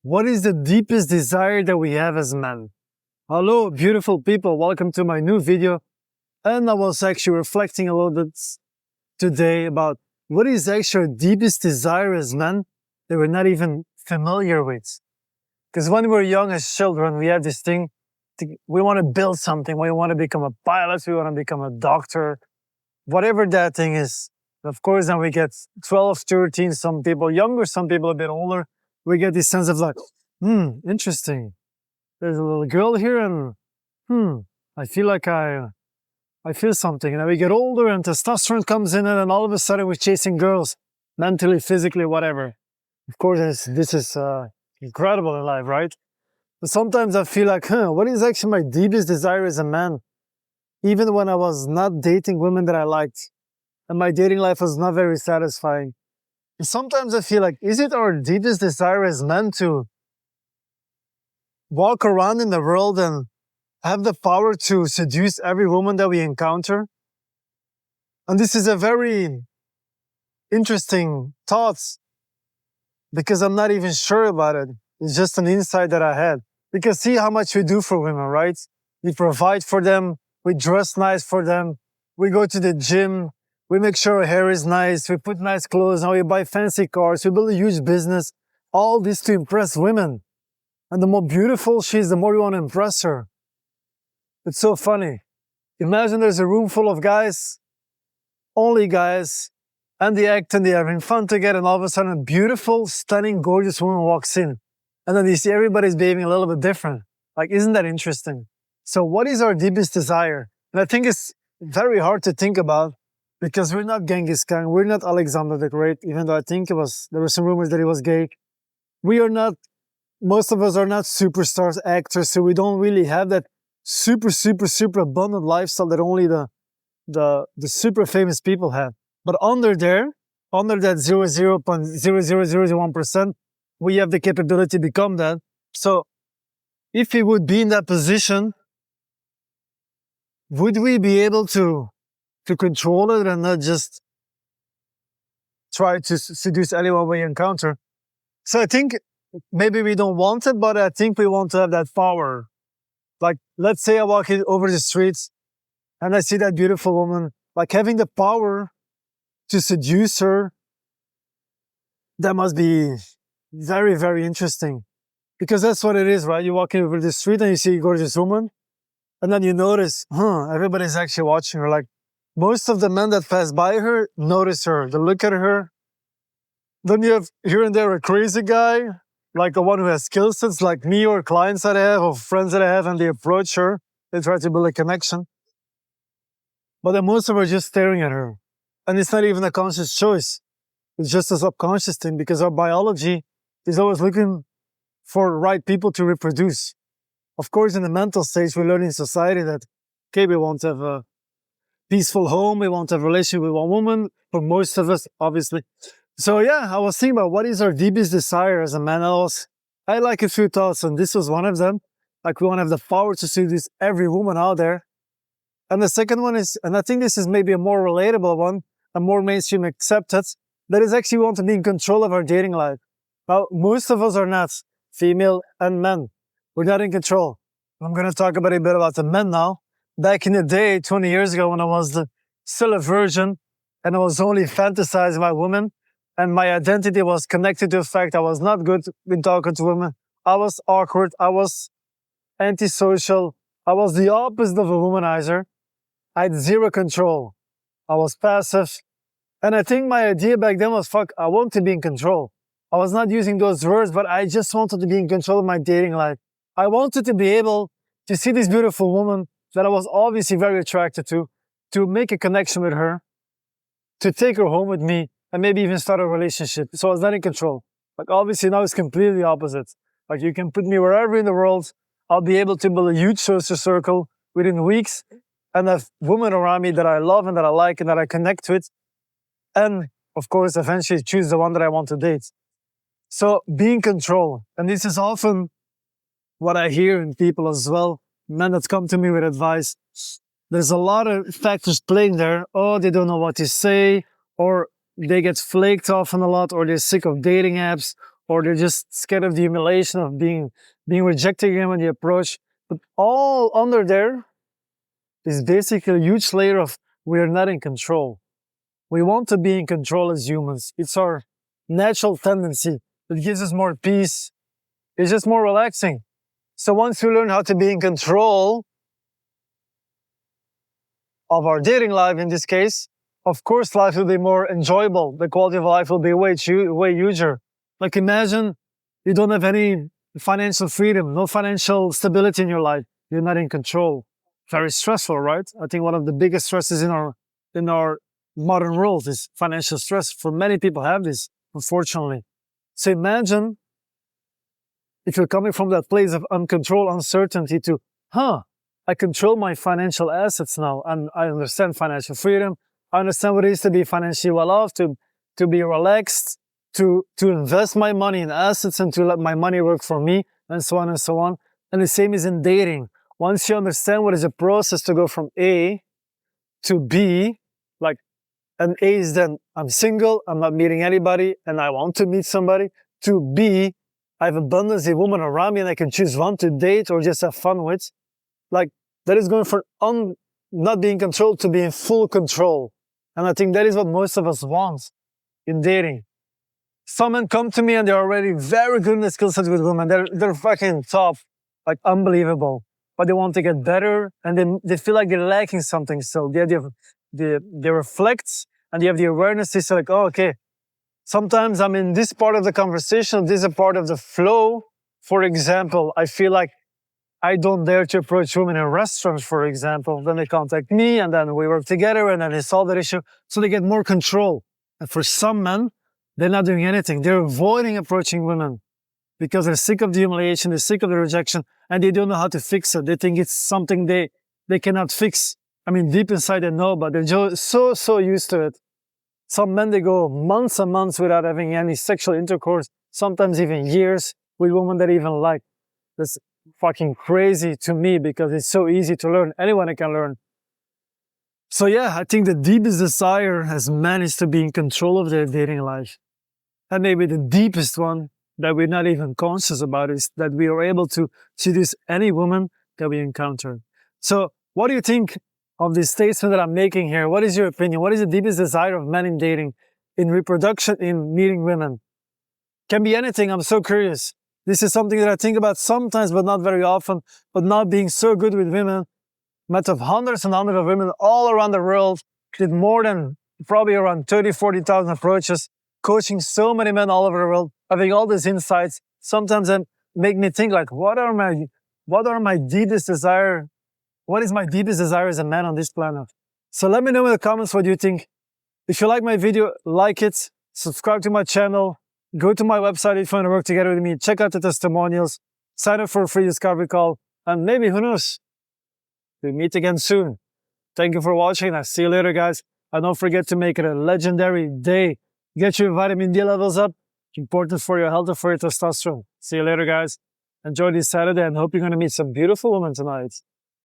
What is the deepest desire that we have as men? Hello, beautiful people. Welcome to my new video. And I was actually reflecting a little bit today about what is actually our deepest desire as men that we're not even familiar with. Because when we're young as children, we have this thing, we want to build something. We want to become a pilot. We want to become a doctor, whatever that thing is. Of course, then we get 12, 13, some people younger, some people a bit older. We get this sense of like, interesting. There's a little girl here and, I feel like I feel something. And then we get older and testosterone comes in and then all of a sudden we're chasing girls, mentally, physically, whatever. Of course, this is incredible in life, right? But sometimes I feel like, what is actually my deepest desire as a man? Even when I was not dating women that I liked and my dating life was not very satisfying. And sometimes I feel like, is it our deepest desire as men to walk around in the world and have the power to seduce every woman that we encounter? And this is a very interesting thought because I'm not even sure about it. It's just an insight that I had. Because see how much we do for women, right? We provide for them. We dress nice for them. We go to the gym. We make sure our hair is nice. We put nice clothes on. We buy fancy cars. We build a huge business. All this to impress women. And the more beautiful she is, the more you want to impress her. It's so funny. Imagine there's a room full of guys, only guys, and they act and they're having fun together, and all of a sudden a beautiful, stunning, gorgeous woman walks in. And then you see everybody's behaving a little bit different. Like, isn't that interesting? So what is our deepest desire? And I think it's very hard to think about because we're not Genghis Khan, we're not Alexander the Great, even though I think there were some rumors that he was gay. We are not, most of us are not superstars, actors, so we don't really have that super abundant lifestyle that only the super famous people have. But under that 0.00001%, we have the capability to become that. So if we would be in that position, would we be able to control it and not just try to seduce anyone we encounter? So I think maybe we don't want it, but I think we want to have that power. Like, let's say I walk over the streets and I see that beautiful woman, like having the power to seduce her, that must be very, very interesting. Because that's what it is, right? You're walking over the street and you see a gorgeous woman, and then you notice, everybody's actually watching her. Like, most of the men that pass by her notice her, they look at her. Then you have here and there a crazy guy, like the one who has skill sets, like me or clients that I have or friends that I have, and they approach her. They try to build a connection. But then most of them are just staring at her. And it's not even a conscious choice. It's just a subconscious thing because our biology is always looking for right people to reproduce. Of course, in the mental stage, we learn in society that, okay, we want to have a peaceful home, we want to have a relationship with one woman, for most of us, obviously. So yeah, I was thinking about what is our deepest desire as a man. I like a few thoughts, and this was one of them. Like, we want to have the power to seduce every woman out there. And the second one is, and I think this is maybe a more relatable one, a more mainstream accepted, that is actually we want to be in control of our dating life. Well, most of us are not, female and men. We're not in control. I'm going to talk a bit about the men now. Back in the day, 20 years ago, when I was still a virgin and I was only fantasizing about women, and my identity was connected to the fact I was not good in talking to women. I was awkward. I was antisocial. I was the opposite of a womanizer. I had zero control. I was passive. And I think my idea back then was, I want to be in control. I was not using those words, but I just wanted to be in control of my dating life. I wanted to be able to see this beautiful woman that I was obviously very attracted to make a connection with her, to take her home with me, and maybe even start a relationship. So I was not in control. Like, obviously now it's completely opposite. Like, you can put me wherever in the world, I'll be able to build a huge social circle within weeks and have women around me that I love and that I like and that I connect with. And of course, eventually choose the one that I want to date. So be in control. And this is often what I hear in people as well, men that come to me with advice. There's a lot of factors playing there. Oh, they don't know what to say, or they get flaked often a lot, or they're sick of dating apps, or they're just scared of the humiliation of being rejected again when they approach. But all under there is basically a huge layer of we are not in control. We want to be in control as humans. It's our natural tendency. It gives us more peace. It's just more relaxing. So once we learn how to be in control of our dating life, in this case, of course, life will be more enjoyable. The quality of life will be way huger. Like imagine you don't have any financial freedom, no financial stability in your life. You're not in control. Very stressful, right? I think one of the biggest stresses in our modern world is financial stress. For many people have this, unfortunately. So imagine if you're coming from that place of uncontrolled uncertainty to, I control my financial assets now, and I understand financial freedom. I understand what it is to be financially well off, to be relaxed, to invest my money in assets and to let my money work for me, and so on and so on. And the same is in dating. Once you understand what is the process to go from A to B, like an A is then I'm single, I'm not meeting anybody, and I want to meet somebody, to B, I have abundance of women around me and I can choose one to date or just have fun with. Like that is going from not being controlled to being full control. And I think that is what most of us want in dating. Some men come to me and they're already very good in the skill set with women. They're fucking top, like unbelievable. But they want to get better and they feel like they're lacking something. So they reflect and they have the awareness to say like, oh, okay, sometimes I'm in this part of the conversation, this is a part of the flow. For example, I feel like I don't dare to approach women in restaurants, for example. Then they contact me and then we work together and then they solve that issue. So they get more control. And for some men, they're not doing anything. They're avoiding approaching women because they're sick of the humiliation, they're sick of the rejection, and they don't know how to fix it. They think it's something they cannot fix. I mean, deep inside they know, but they're just so used to it. Some men, they go months and months without having any sexual intercourse, sometimes even years with women that even like. That's fucking crazy to me because it's so easy to learn. Anyone can learn. So yeah, I think the deepest desire as men is to be in control of their dating life. And maybe the deepest one that we're not even conscious about is that we are able to seduce any woman that we encounter. So what do you think of this statement that I'm making here? What is your opinion? What is the deepest desire of men in dating, in reproduction, in meeting women? Can be anything. I'm so curious. This is something that I think about sometimes, but not very often. But not being so good with women, met of hundreds and hundreds of women all around the world, did more than probably around 30, 40,000 approaches, coaching so many men all over the world, having all these insights. Sometimes that make me think like, what are my deepest desire? What is my deepest desire as a man on this planet? So let me know in the comments what you think. If you like my video, like it, subscribe to my channel, go to my website if you want to work together with me, check out the testimonials, sign up for a free discovery call, and maybe, who knows, we'll meet again soon. Thank you for watching. I'll see you later, guys. And don't forget to make it a legendary day. Get your vitamin D levels up. Important for your health and for your testosterone. See you later, guys. Enjoy this Saturday and hope you're going to meet some beautiful women tonight.